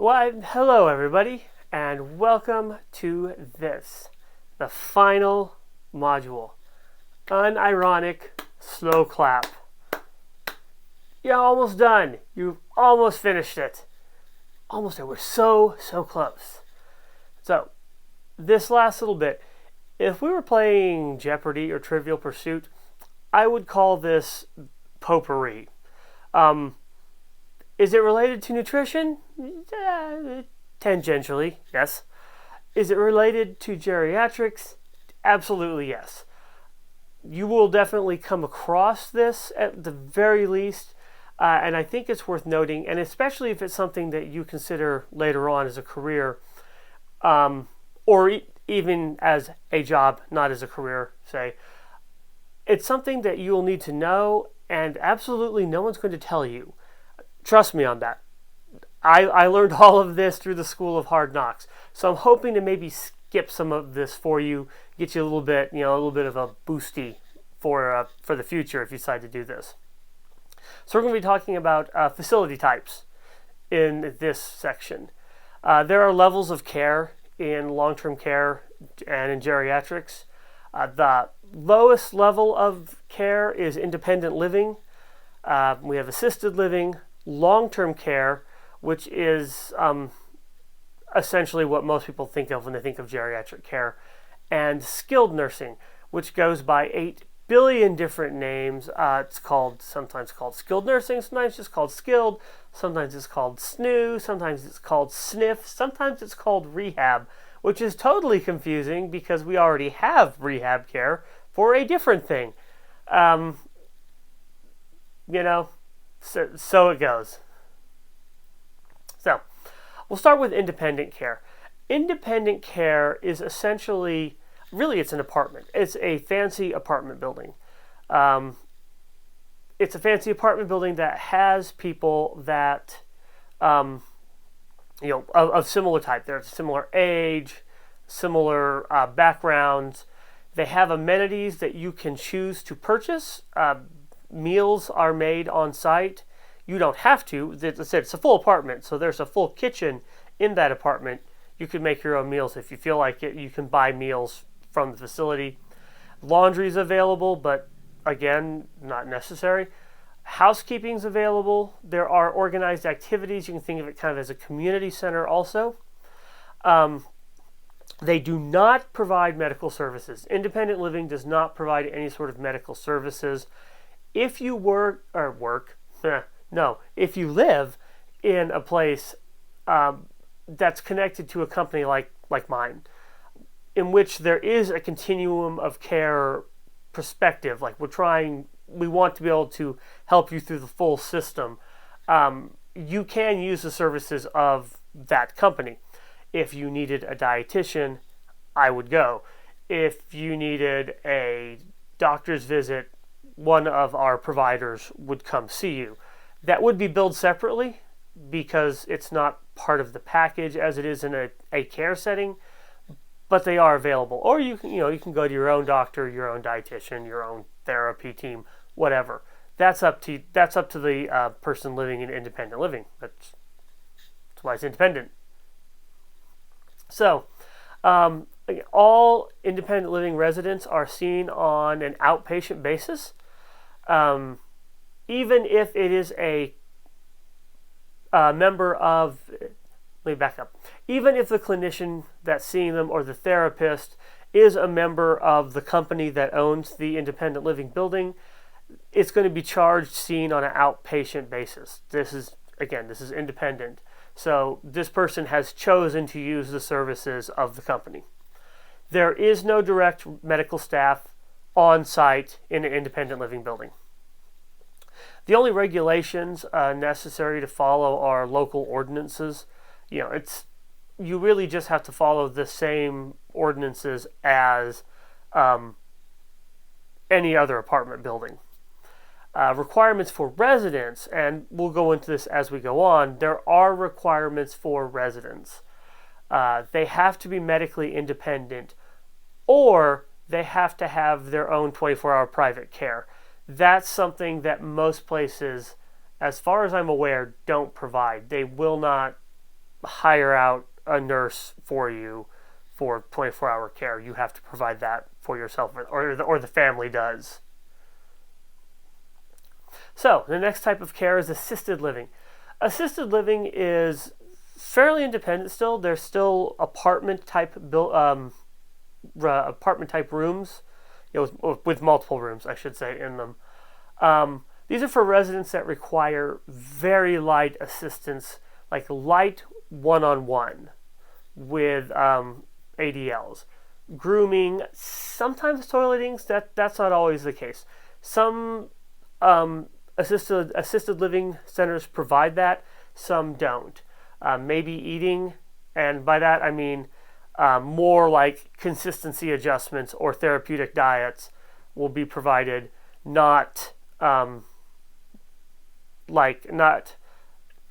Why, hello everybody, and welcome to the final module. Unironic slow clap. You're almost done. You've almost finished it. Almost there. We're so close. So, this last little bit, if we were playing Jeopardy or Trivial Pursuit, I would call this potpourri. Is it related to nutrition? Tangentially, yes. Is it related to geriatrics? Absolutely, yes. You will definitely come across this at the very least, and I think it's worth noting, and especially if it's something that you consider later on as a career, or even as a job, not as a career, say. It's something that you'll need to know, and absolutely no one's going to tell you. Trust me on that. I learned all of this through the School of Hard Knocks. So I'm hoping to maybe skip some of this for you, get you a little bit of a boosty for the future if you decide to do this. So we're going to be talking about facility types in this section. There are levels of care in long-term care and in geriatrics. The lowest level of care is independent living. We have assisted living, long-term care, which is essentially what most people think of when they think of geriatric care, and skilled nursing, which goes by 8 billion different names. It's sometimes called skilled nursing, sometimes just called skilled, sometimes it's called SNU, sometimes it's called SNF, sometimes it's called rehab, which is totally confusing because we already have rehab care for a different thing. So it goes. So, we'll start with independent care. Independent care is essentially, really it's an apartment. It's a fancy apartment building. It's a fancy apartment building that has people that, of similar type. They're similar age, similar backgrounds. They have amenities that you can choose to purchase. Meals are made on site. You don't have to. As I said, it's a full apartment, so there's a full kitchen in that apartment. You can make your own meals if you feel like it. You can buy meals from the facility. Laundry is available, but again, not necessary. Housekeeping's available. There are organized activities. You can think of it kind of as a community center also. They do not provide medical services. Independent living does not provide any sort of medical services. If you if you live in a place that's connected to a company like mine, in which there is a continuum of care perspective, like we want to be able to help you through the full system, you can use the services of that company. If you needed a dietitian, I would go. If you needed a doctor's visit, one of our providers would come see you. That would be billed separately because it's not part of the package as it is in a care setting, but they are available. Or you can go to your own doctor, your own dietitian, your own therapy team, whatever. That's up to the person living in independent living. That's why it's independent. So, all independent living residents are seen on an outpatient basis. Even if it is a member of, let me back up. Even if the clinician that's seeing them or the therapist is a member of the company that owns the independent living building, it's going to be seen on an outpatient basis. This is independent. So this person has chosen to use the services of the company. There is no direct medical staff on site in an independent living building. The only regulations necessary to follow are local ordinances. You really just have to follow the same ordinances as any other apartment building. Requirements for residents, and we'll go into this as we go on, there are requirements for residents. They have to be medically independent, or they have to have their own 24-hour private care. That's something that most places, as far as I'm aware, don't provide. They will not hire out a nurse for you for 24-hour care. You have to provide that for yourself, or the family does. So the next type of care is assisted living. Assisted living is fairly independent still. There's still apartment type rooms, with multiple rooms, I should say, in them. These are for residents that require very light assistance, like light one-on-one with ADLs. Grooming, sometimes toileting, that's not always the case. Some assisted living centers provide that, some don't. Maybe eating, and by that I mean more like consistency adjustments or therapeutic diets will be provided, not not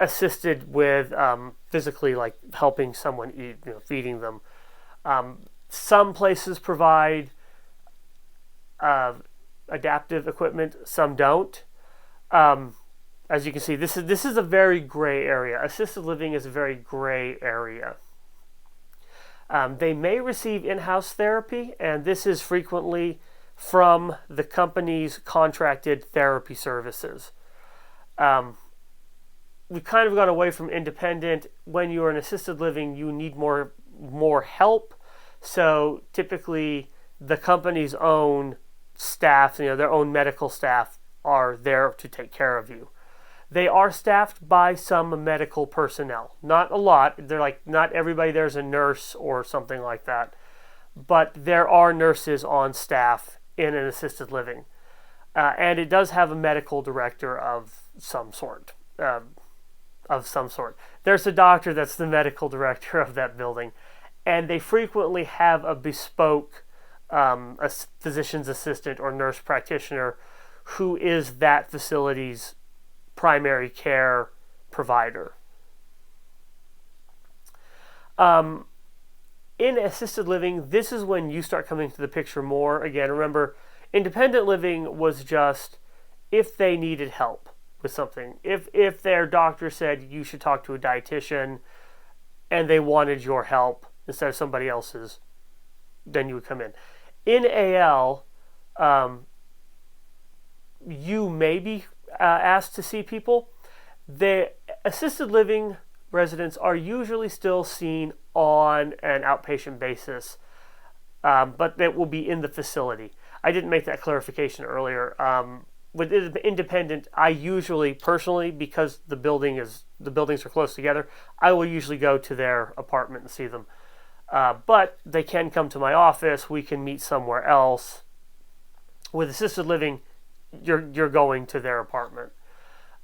assisted with physically, like helping someone eat, feeding them. Some places provide adaptive equipment, some don't. As you can see, this is a very gray area. Assisted living is a very gray area. They may receive in-house therapy, and this is frequently from the company's contracted therapy services. We've kind of gone away from independent. When you're in assisted living, you need more help. So typically, the company's own staff, their own medical staff, are there to take care of you. They are staffed by some medical personnel. Not a lot. They're not everybody there's a nurse or something like that. But there are nurses on staff in an assisted living. And it does have a medical director of some sort. There's a doctor that's the medical director of that building. And they frequently have a bespoke a physician's assistant or nurse practitioner who is that facility's primary care provider. In assisted living, this is when you start coming to the picture more. Again, remember, independent living was just if they needed help with something. If their doctor said you should talk to a dietitian and they wanted your help instead of somebody else's, then you would come in. In AL, you may be asked to see people. The assisted living residents are usually still seen on an outpatient basis, but that will be in the facility. I didn't make that clarification earlier. With independent, I usually personally, because the buildings are close together, I will usually go to their apartment and see them. But they can come to my office. We can meet somewhere else. With assisted living, you're going to their apartment.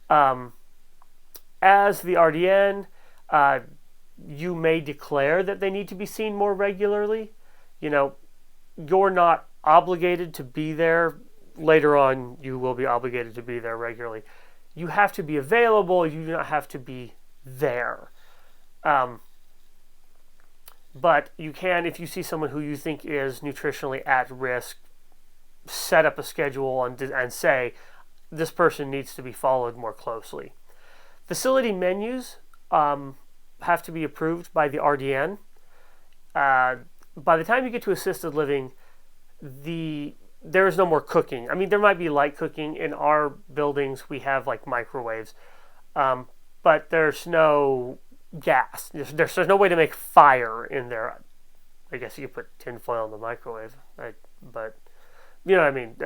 As the RDN, you may declare that they need to be seen more regularly. You're not obligated to be there. Later on, you will be obligated to be there regularly. You have to be available. You do not have to be there. But you can, if you see someone who you think is nutritionally at risk, set up a schedule and say, this person needs to be followed more closely. Facility menus have to be approved by the RDN. By the time you get to assisted living, there is no more cooking. I mean, there might be light cooking. In our buildings, we have microwaves, but there's no gas. There's no way to make fire in there. I guess you could put tin foil in the microwave, but you know what I mean.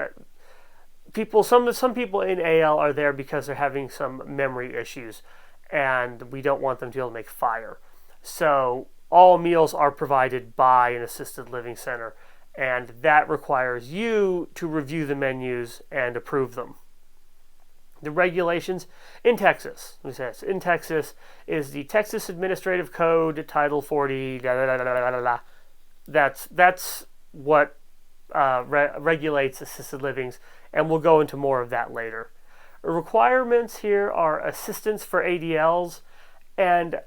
Some people in AL are there because they're having some memory issues, and we don't want them to be able to make fire. So all meals are provided by an assisted living center, and that requires you to review the menus and approve them. The regulations in Texas, in Texas is the Texas Administrative Code, Title 40. That's what regulates assisted livings, and we'll go into more of that later. Requirements here are assistance for ADLs, and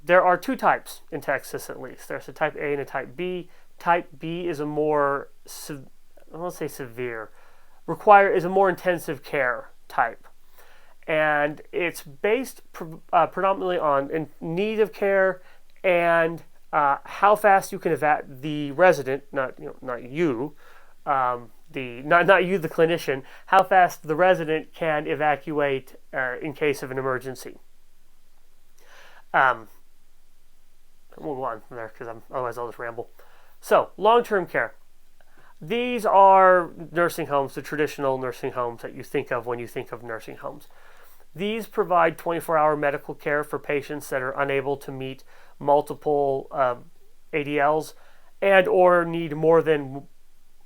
there are two types in Texas at least. There's a type A and a type B. Type B is a more, I won't say severe, is a more intensive care type. and it's based predominantly on in need of care and how fast you can the resident, not you, not you, the clinician, how fast the resident can evacuate in case of an emergency. We'll move on from there because otherwise I'll just ramble. So, long-term care. These are nursing homes, the traditional nursing homes that you think of when you think of nursing homes. These provide 24-hour medical care for patients that are unable to meet multiple ADLs and or need more than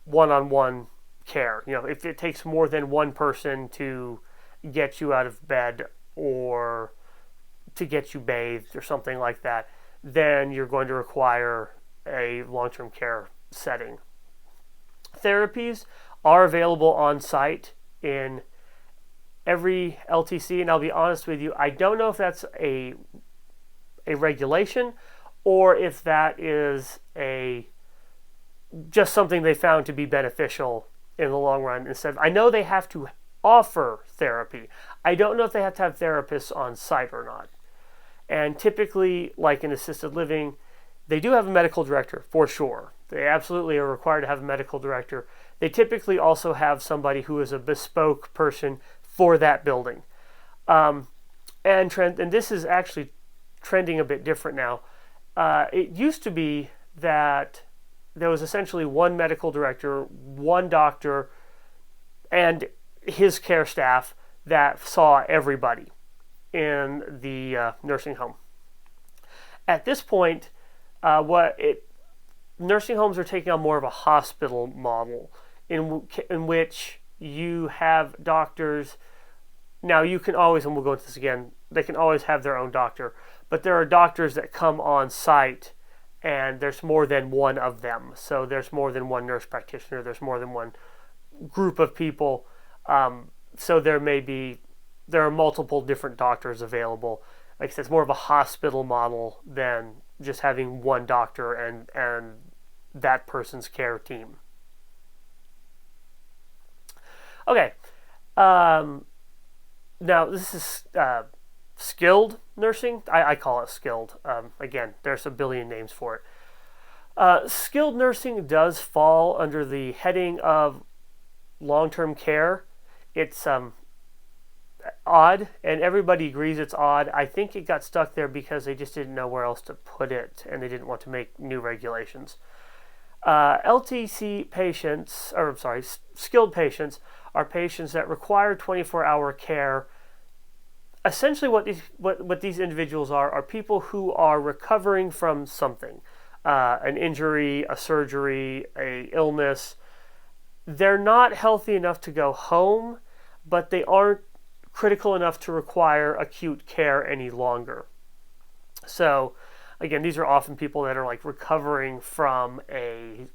one-on-one care. If it takes more than one person to get you out of bed or to get you bathed or something like that, then you're going to require a long-term care setting. Therapies are available on site in every LTC, and I'll be honest with you, I don't know if that's a regulation or if that is just something they found to be beneficial in the long run. Instead, I know they have to offer therapy. I don't know if they have to have therapists on site or not. And typically, like in assisted living, they do have a medical director for sure. They absolutely are required to have a medical director. They typically also have somebody who is a bespoke person for that building. And this is actually trending a bit different now. It used to be that there was essentially one medical director, one doctor, and his care staff that saw everybody in the nursing home. At this point, nursing homes are taking on more of a hospital model in which you have doctors. Now you can always, and we'll go into this again, they can always have their own doctor, but there are doctors that come on site and there's more than one of them. So there's more than one nurse practitioner, there's more than one group of people. So there are multiple different doctors available. Like I said, it's more of a hospital model than just having one doctor and that person's care team. Okay. Now, this is skilled nursing. I call it skilled. Again, there's a billion names for it. Skilled nursing does fall under the heading of long-term care. It's odd, and everybody agrees it's odd. I think it got stuck there because they just didn't know where else to put it, and they didn't want to make new regulations. LTC patients, skilled patients, are patients that require 24-hour care. Essentially, what these individuals are people who are recovering from something, an injury, a surgery, a illness. They're not healthy enough to go home, but they aren't critical enough to require acute care any longer. So, again, these are often people that are like recovering from a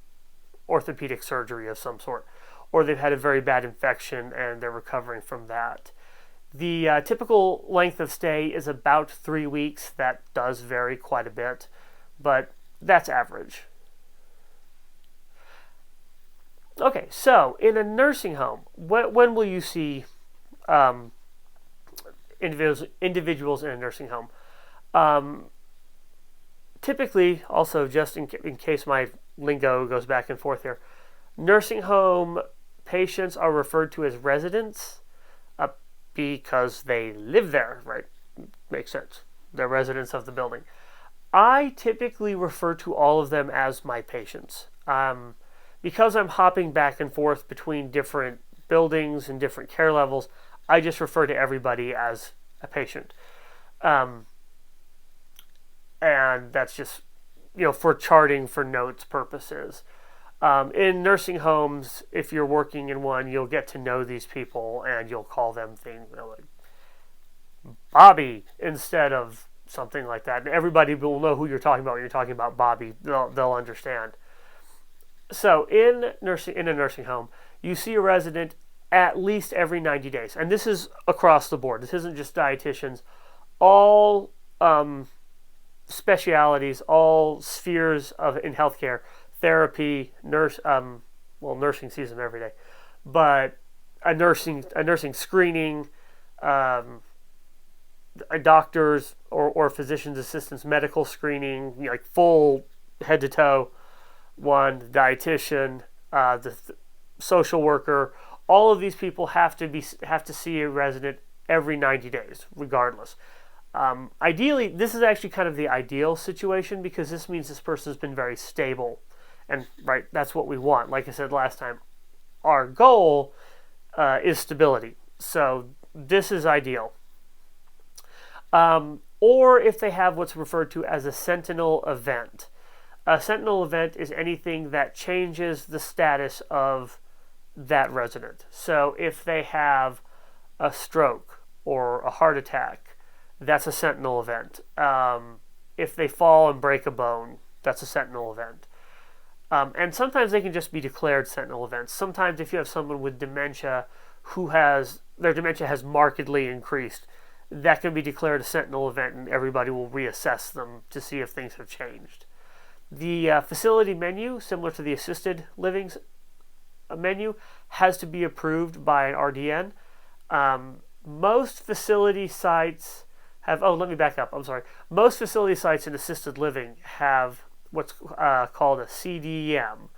orthopedic surgery of some sort, or they've had a very bad infection and they're recovering from that. The typical length of stay is about 3 weeks. That does vary quite a bit, but that's average. Okay, so in a nursing home, when will you see individuals in a nursing home? Typically, also just in case my lingo goes back and forth here, nursing home patients are referred to as residents because they live there, right? Makes sense. They're residents of the building. I typically refer to all of them as my patients. Because I'm hopping back and forth between different buildings and different care levels, I just refer to everybody as a patient. And that's just, for charting, for notes purposes. In nursing homes, if you're working in one, you'll get to know these people and you'll call them things like Bobby instead of something like that. And everybody will know who you're talking about when you're talking about Bobby. They'll understand. So in a nursing home, you see a resident at least every 90 days. And this is across the board. This isn't just dietitians. All specialities, all spheres in healthcare, therapy, nursing sees them every day, but a nursing screening, a doctor's or physician's assistant's medical screening, like full head to toe one, the dietitian, the social worker. All of these people have to see a resident every 90 days, regardless. Ideally, this is actually kind of the ideal situation because this means this person's been very stable, and right, that's what we want. Like I said last time, our goal is stability, so this is ideal. Or if they have what's referred to as a sentinel event. A sentinel event is anything that changes the status of that resident. So if they have a stroke or a heart attack, that's a sentinel event. If they fall and break a bone, that's a sentinel event. And sometimes they can just be declared sentinel events. Sometimes if you have someone with dementia their dementia has markedly increased, that can be declared a sentinel event and everybody will reassess them to see if things have changed. The facility menu, similar to the assisted living menu, has to be approved by an RDN. Most facility sites have, let me back up, I'm sorry. Most facility sites in assisted living have what's called a CDM,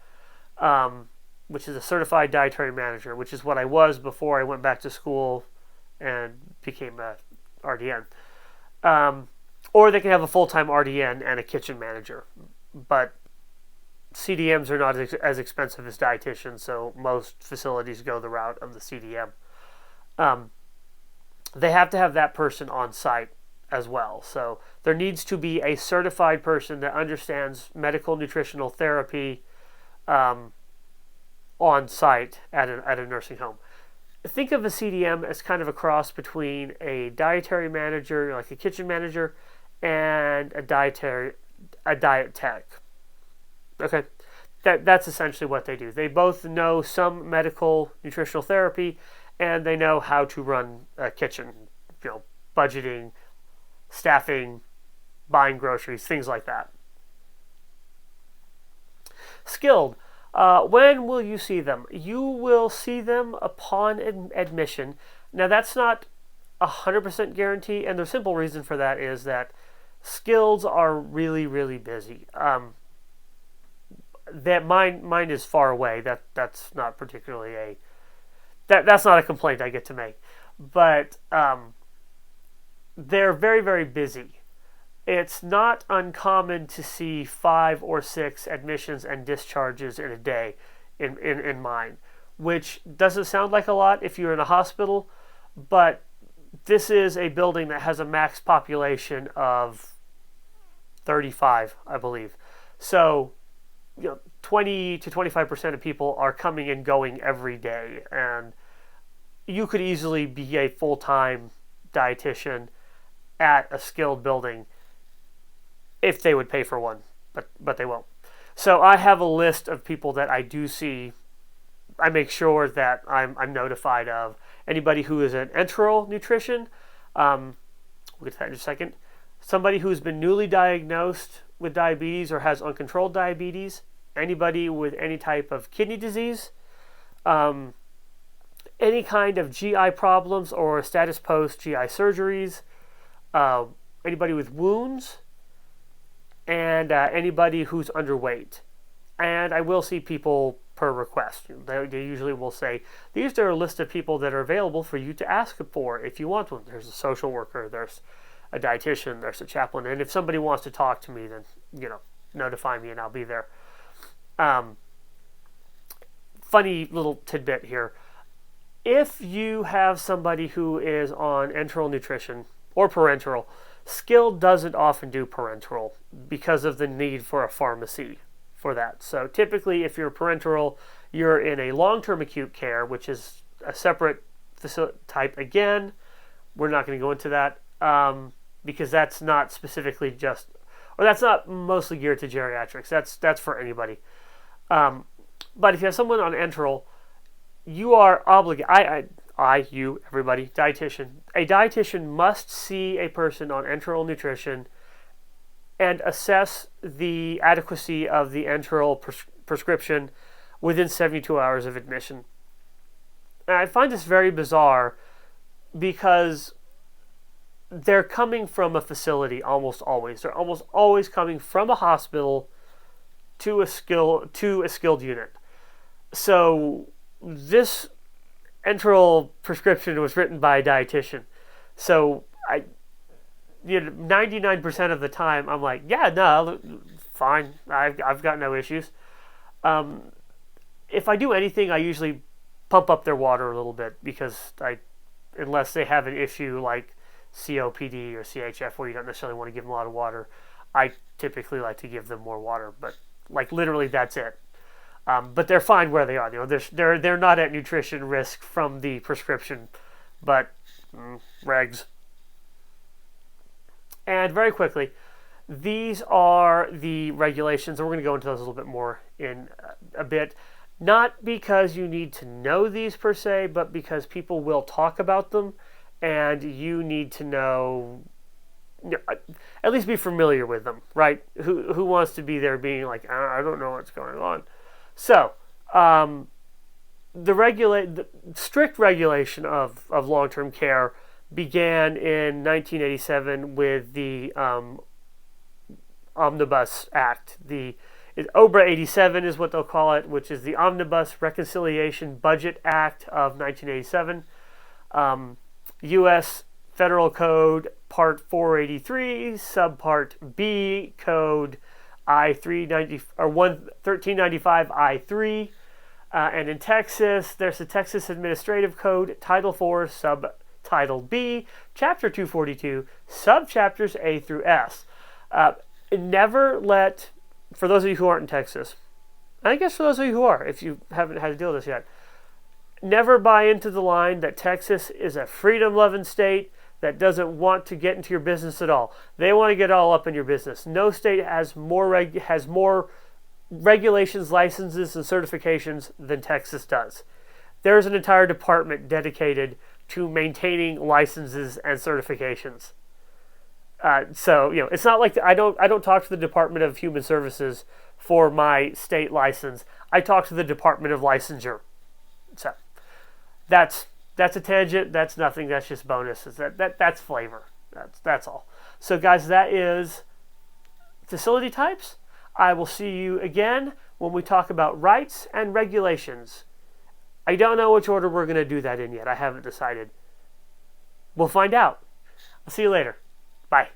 which is a Certified Dietary Manager, which is what I was before I went back to school and became a RDN. Or they can have a full-time RDN and a kitchen manager. But CDMs are not as expensive as dietitians, so most facilities go the route of the CDM. They have to have that person on site as well. So there needs to be a certified person that understands medical nutritional therapy on site at a nursing home. Think of a CDM as kind of a cross between a dietary manager, like a kitchen manager, and a diet tech. Okay, that's essentially what they do. They both know some medical nutritional therapy, and they know how to run a kitchen, budgeting, staffing, buying groceries, things like that. Skilled. When will you see them? You will see them upon admission. Now, that's not 100% guarantee, and the simple reason for that is that skills are really, really busy. That mine is far away. That's not particularly that's not a complaint I get to make, but they're very, very busy. It's not uncommon to see 5 or 6 admissions and discharges in a day in mine, which doesn't sound like a lot if you're in a hospital, but this is a building that has a max population of 35, I believe. So, 20 to 25% of people are coming and going every day, and you could easily be a full-time dietitian at a skilled building if they would pay for one, but they won't. So I have a list of people that I do see. I make sure that I'm notified of anybody who is an enteral nutrition. We'll get to that in a second. Somebody who's been newly diagnosed with diabetes or has uncontrolled diabetes. Anybody with any type of kidney disease. Any kind of GI problems or status post GI surgeries. Anybody with wounds. And anybody who's underweight. And I will see people per request. They usually will say, these are a list of people that are available for you to ask for if you want one. There's a social worker, there's a dietitian, there's a chaplain. And if somebody wants to talk to me, then, notify me and I'll be there. Funny little tidbit here. If you have somebody who is on enteral nutrition or parenteral, skilled doesn't often do parenteral because of the need for a pharmacy for that. So typically, if you're parenteral, you're in a long-term acute care, which is a separate facility type. Again, we're not going to go into that because that's not specifically that's not mostly geared to geriatrics. That's for anybody. But if you have someone on enteral, you are obligated. You, everybody, dietitian. A dietitian must see a person on enteral nutrition and assess the adequacy of the enteral prescription within 72 hours of admission. And I find this very bizarre because they're coming from a facility almost always. They're almost always coming from a hospital to a skilled unit. So this enteral prescription was written by a dietitian. So 99% of the time, I'm like, yeah, no, fine. I've got no issues. If I do anything, I usually pump up their water a little bit because unless they have an issue like COPD or CHF where you don't necessarily want to give them a lot of water, I typically like to give them more water. But like literally, that's it. But they're fine where they are. They're not at nutrition risk from the prescription, but regs. And very quickly, these are the regulations, and we're going to go into those a little bit more in a bit. Not because you need to know these per se, but because people will talk about them, and you need to know, at least be familiar with them, right? Who wants to be there being like, I don't know what's going on. So, the strict regulation of long-term care began in 1987 with the Omnibus Act. OBRA 87 is what they'll call it, which is the Omnibus Reconciliation Budget Act of 1987. U.S. Federal Code Part 483, Subpart B, Code I-390 or 1395 I-3. And in Texas, there's the Texas Administrative Code, Title 4, Subtitle B, Chapter 242, Subchapters A through S. Never let, for those of you who aren't in Texas, and I guess for those of you who are, if you haven't had to deal with this yet, never buy into the line that Texas is a freedom-loving state that doesn't want to get into your business at all. They want to get all up in your business. No state has more regulations, licenses, and certifications than Texas does. There's an entire department dedicated to maintaining licenses and certifications. So it's not like I don't talk to the Department of Human Services for my state license. I talk to the Department of Licensure. So that's a tangent. That's nothing. That's just bonuses. That's flavor. That's all. So guys, that is facility types. I will see you again when we talk about rights and regulations. I don't know which order we're going to do that in yet. I haven't decided. We'll find out. I'll see you later. Bye.